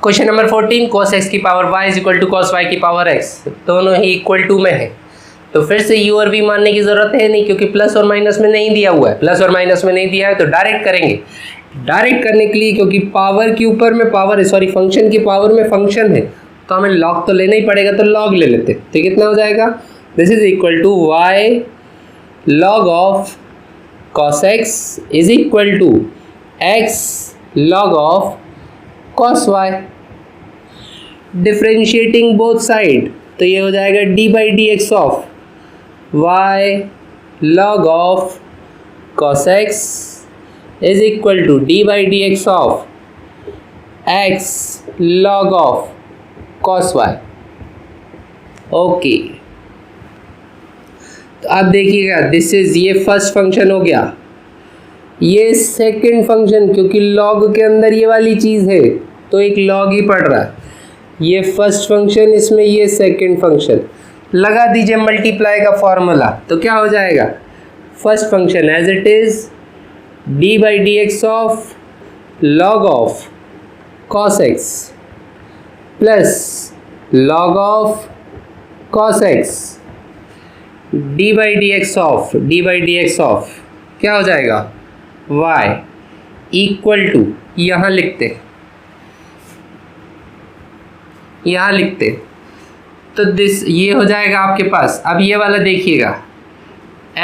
Question number 14, cos x की power y is equal to cos y की power x, दोनों ही equal to में है। तो फिर से u और v मानने की जरूरत है नहीं, क्योंकि प्लस और माइनस में नहीं दिया हुआ है, प्लस और माइनस में नहीं दिया है, तो डायरेक्ट करेंगे। डायरेक्ट करने के लिए, क्योंकि पावर के ऊपर में पावर है, सॉरी फंक्शन की पावर में फंक्शन है, तो हमें लॉग तो लेना ही पड़ेगा, तो लॉग ले लेते। तो कितना हो जाएगा, this is equal to y log of cos x is equal to x log of cos y। Differentiating both side, तो ये हो जाएगा D by D x of y log of cos x is equal to D by D x of x log of cos y। Okay, तो अब देखिएगा, this is, ये first function हो गया, ये सेकंड फंक्शन, क्योंकि लॉग के अंदर ये वाली चीज़ है तो एक लॉग ही पड़ रहा है। ये फर्स्ट फंक्शन, इसमें ये सेकंड फंक्शन, लगा दीजिए मल्टीप्लाई का फॉर्मूला, तो क्या हो जाएगा, first function as it is D by D x of log of cos X plus log of cos X D by D x of क्या हो जाएगा, y इक्वल टू, यहाँ लिखते तो दिस, ये हो जाएगा आपके पास। अब ये वाला देखिएगा,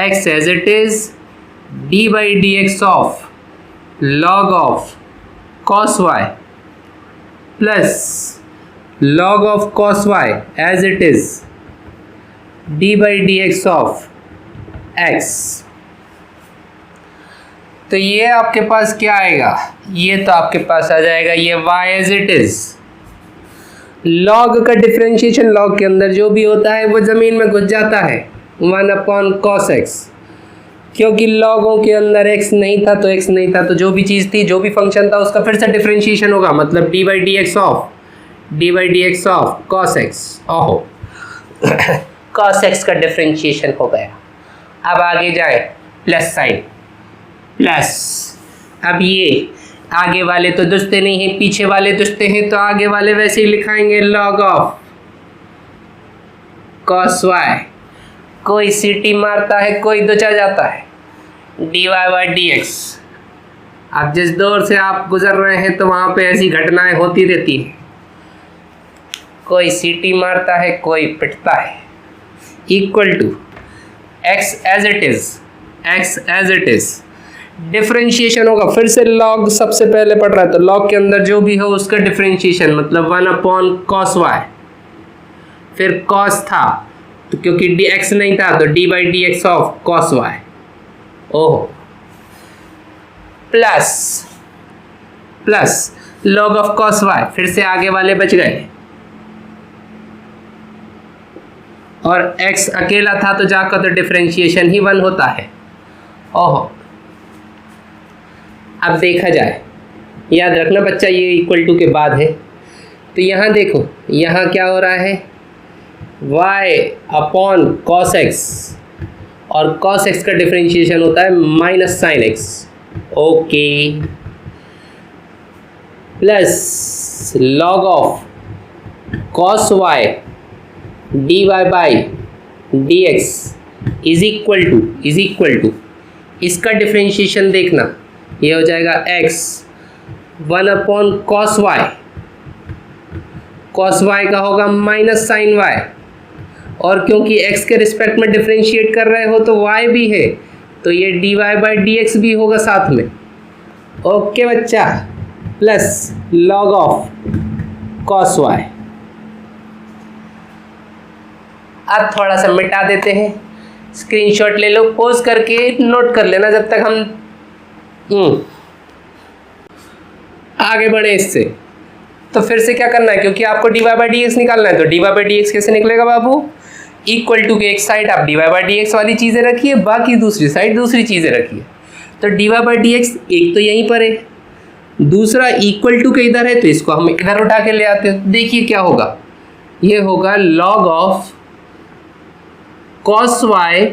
x as it is D by D x of log of cos y plus log of cos y as it is D by D x of x। तो ये आपके पास क्या आएगा, ये तो आपके पास आ जाएगा ये y as it is. Log का डिफरेंशिएशन, लॉग के अंदर जो भी होता है वो ज़मीन में घुस जाता है, 1 अपॉन कॉस एक्स, क्योंकि लॉगों के अंदर x नहीं था तो x नहीं था, तो जो भी चीज़ थी, जो भी फंक्शन था, उसका फिर से डिफरेंशिएशन होगा, मतलब D by D x of cos x. ओहो कॉस एक्स का डिफरेंशिएशन हो गया। अब आगे जाए, प्लस साइन, प्लस, अब ये आगे वाले तो दुस्ते नहीं हैं, पीछे वाले दुस्ते हैं, तो आगे वाले वैसे ही लिखाएंगे लॉग ऑफ कॉस वाई। कोई सीटी मारता है, कोई दुचा जाता है, D Y by D X. अब जिस दौर से आप गुजर रहे हैं तो वहाँ पे ऐसी घटनाएं होती रहती हैं, कोई सीटी मारता है, कोई पिटता है, equal to X as it is, differentiation होगा, फिर से लॉग सबसे पहले पढ़ रहा है, तो लॉग के अंदर जो भी हो उसका डिफरेंशिएशन, मतलब 1 अपॉन कॉस वाई, फिर कॉस था तो क्योंकि डी एक्स नहीं था तो d by D x of cos y. ओहो, plus log of cos y, फिर से आगे वाले बच गए, और x अकेला था तो जाकर तो डिफरेंशिएशन ही 1 होता है। ओहो, अब देखा जाए, याद रखना बच्चा, ये इक्वल टू के बाद है, तो यहाँ देखो, यहाँ क्या हो रहा है, y अपॉन कॉस एक्स, और कॉस एक्स का डिफरेंशिएशन होता है minus sine X. Okay, plus log of cos Y D Y by D X is equal to, इसका डिफरेंशिएशन देखना, ये हो जाएगा x 1 अपॉन कॉस वाई का होगा माइनस साइन y, और क्योंकि x के रिस्पेक्ट में डिफरेंशिएट कर रहे हो तो y भी है, तो ये D Y by D X भी होगा साथ में। ओके बच्चा, plus log of cos y। अब थोड़ा सा मिटा देते हैं, स्क्रीनशॉट ले लो, पोज करके नोट कर लेना जब तक हम आगे बढ़े इससे। तो फिर से क्या करना है, क्योंकि आपको D Y by D X निकालना है, तो D Y by D X कैसे निकलेगा बाबू, इक्वल टू के एक साइड आप D Y by D X वाली चीज़ें रखिए, बाकी दूसरी साइड दूसरी चीज़ें रखिए। तो D Y by D X एक तो यहीं पर है, दूसरा इक्वल टू के इधर है, तो इसको हम इधर उठा के ले आते हैं। देखिए क्या होगा, ये होगा log of cos Y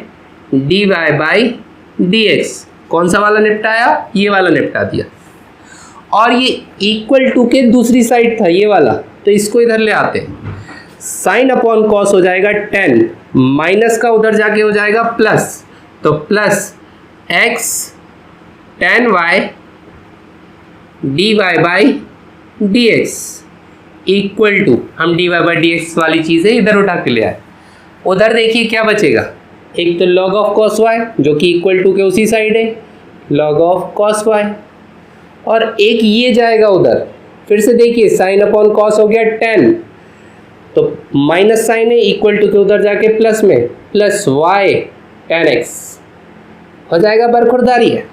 D Y by D x. कौन सा वाला निपटाया, ये वाला निपटा दिया। और ये इक्वल टू के दूसरी साइड था ये वाला, तो इसको इधर ले आते हैं। साइन अपॉन कॉस हो जाएगा 10, माइनस का उधर जाके हो जाएगा प्लस, तो plus x tan y dy by dx equal to, हम dy बाई dx वाली चीज़ें इधर उठा के ले आए। उधर देखिए क्या बचेगा, एक तो log ऑफ cos y जो कि इक्वल टू के उसी साइड है, log ऑफ cos y, और एक ये जाएगा उधर। फिर से देखिए साइन अपॉन कॉस हो गया 10, तो माइनस साइन है इक्वल टू के उधर जाके प्लस में, प्लस y tan x हो जाएगा, बरखुरदारी है।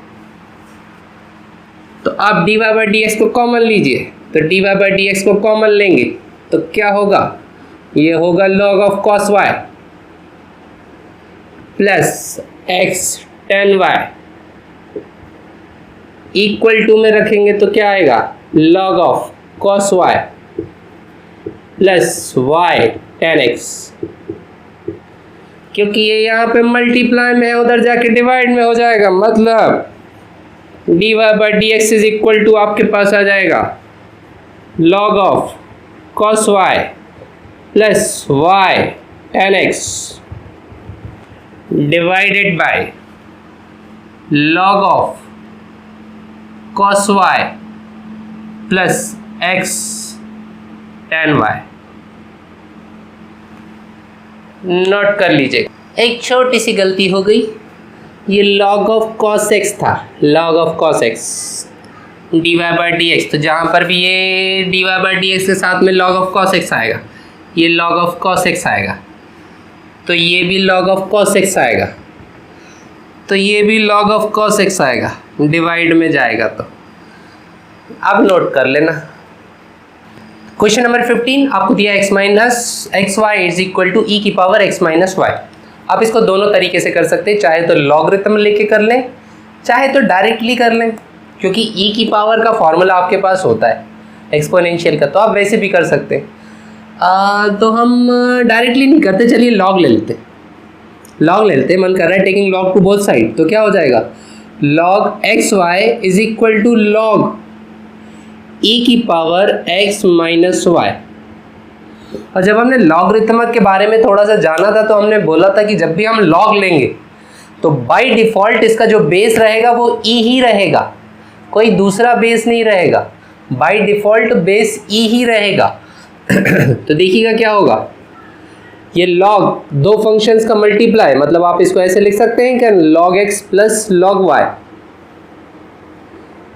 तो आप dy बाई dx को कॉमन लीजिए, तो dy बाई dx को कॉमन लेंगे तो क्या होगा, ये होगा log of cos y plus x tan y equal to में रखेंगे तो क्या आएगा, log of cos y plus y tan x, क्योंकि ये यहाँ पे मल्टीप्लाई में है, उधर जाके डिवाइड में हो जाएगा, मतलब dy by dx is equal to आपके पास आ जाएगा log of cos y plus y tan x divided by log of cos y plus x tan y। Note कर लीजिए, एक छोटी सी गलती हो गई, ये log ऑफ cos x था, log of cos x dy by dx, तो जहाँ पर भी ये dy बाई dx के साथ में log ऑफ cos x आएगा, ये log ऑफ cos x आएगा, तो ये भी log ऑफ cos x आएगा, तो ये भी log ऑफ cos x आएगा, डिवाइड में जाएगा। तो अब नोट कर लेना। क्वेश्चन नंबर 15 आपको दिया x minus x Y is equal to e की पावर x माइनस वाई। आप इसको दोनों तरीके से कर सकते हैं, चाहे तो लॉगरिथम लेके कर लें, चाहे तो डायरेक्टली कर लें, क्योंकि ई की पावर का फॉर्मूला आपके पास होता है एक्सपोनेंशियल का, तो आप वैसे भी कर सकते हैं। तो हम डायरेक्टली नहीं करते, चलिए लॉग ले लेते, लॉग ले लेते, मन कर रहा है taking log to both side, तो क्या हो जाएगा, log X Y is equal to log e की पावर x माइनस वाई। और जब हमने लॉगरिथमिक के बारे में थोड़ा सा जाना था, तो हमने बोला था कि जब भी हम लॉग लेंगे तो बाय डिफ़ॉल्ट इसका जो बेस रहेगा वो e ही रहेगा, कोई दूसरा बेस नहीं रहेगा, बाय डिफ़ॉल्ट बेस e ही रहेगा। तो देखिएगा क्या होगा, ये लॉग दो फंक्शंस का मल्टीप्लाई, मतलब आप इसको ऐसे लिख सकते हैं कि log x plus log Y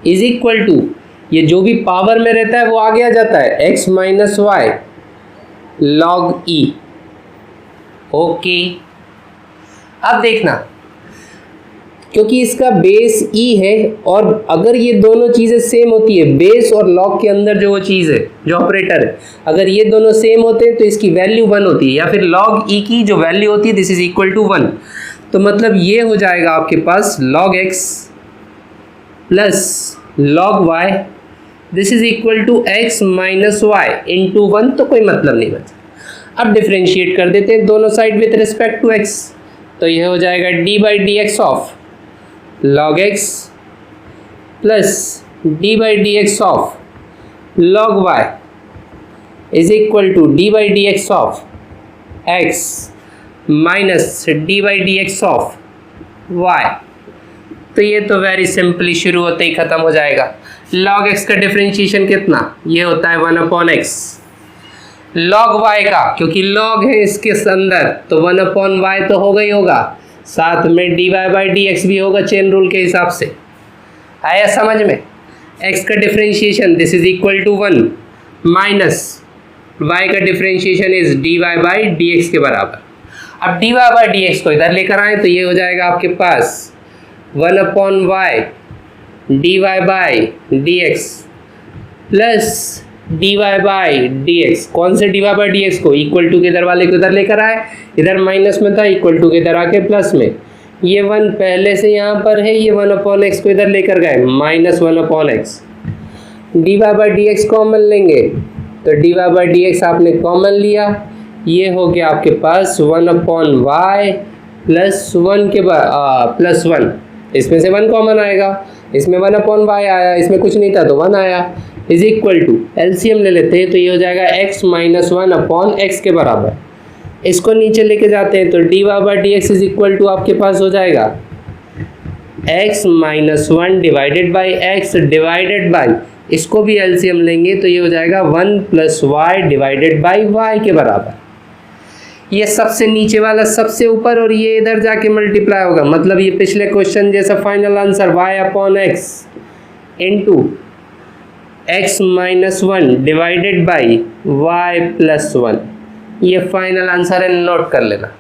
is equal to, ये जो भी पावर में रहता है वो आगे आ जाता है, x minus Y log e। ओके, अब देखना, क्योंकि इसका बेस e है, और अगर ये दोनों चीज़ें सेम होती है, बेस और लॉग के अंदर जो वो चीज़ है, जो ऑपरेटर है, अगर ये दोनों सेम होते हैं तो इसकी वैल्यू 1 होती है, या फिर लॉग e की जो वैल्यू होती है दिस इज इक्वल टू 1। तो मतलब ये हो जाएगा आपके पास log x plus log y this is equal to x minus y into 1, तो कोई मतलब नहीं बचा। अब डिफ्रेंशिएट कर देते हैं दोनों side with respect to x, तो यह हो जाएगा d by D x of log x plus d by D x of log y is equal to d by D x of x minus d by D x of y। तो ये तो very simply शुरू होते ही ख़त्म हो जाएगा। log x का differentiation कितना, ये होता है 1 अपॉन एक्स, log y का क्योंकि log है इसके अंदर तो 1 अपॉन वाई तो होगा ही होगा, साथ में dy बाई डी एक्स भी होगा चेन रूल के हिसाब से। आया समझ में, x का differentiation this is equal to 1 minus y का differentiation is dy by D x के बराबर। अब dy बाई डी एक्स को इधर लेकर आए तो ये हो जाएगा आपके पास 1 upon y dy by D x plus dy by D x. कौन से dy बाई डी एक्स को, इक्वल टू के इधर वाले को इधर लेकर आए, इधर माइनस में था, इक्वल टू के इधर आके प्लस में, ये 1 पहले से यहाँ पर है, ये 1 अपॉन एक्स को इधर लेकर गए minus 1 upon x. dy by D x common लेंगे तो dy बाई डी एक्स आपने कॉमन लिया, ये हो गया आपके पास 1 अपॉन वाई प्लस 1 के बाद प्लस 1, इसमें से 1 कॉमन आएगा इसमें 1/y आया, इसमें कुछ नहीं था तो 1 आया, इज इक्वल टू एलसीएम ले लेते हैं तो ये हो जाएगा x माइनस 1/x के बराबर। इसको नीचे लेके जाते हैं तो dy/dx इज इक्वल टू आपके पास हो जाएगा x minus 1 divided by x divided by, इसको भी एलसीएम लेंगे तो ये हो जाएगा 1 plus y divided by y के बराबर। ये सबसे नीचे वाला सबसे ऊपर और ये इधर जाके मल्टीप्लाई होगा, मतलब ये पिछले क्वेश्चन जैसा final answer y/x into x minus 1 divided by y plus 1, ये फाइनल आंसर है, नोट कर लेना।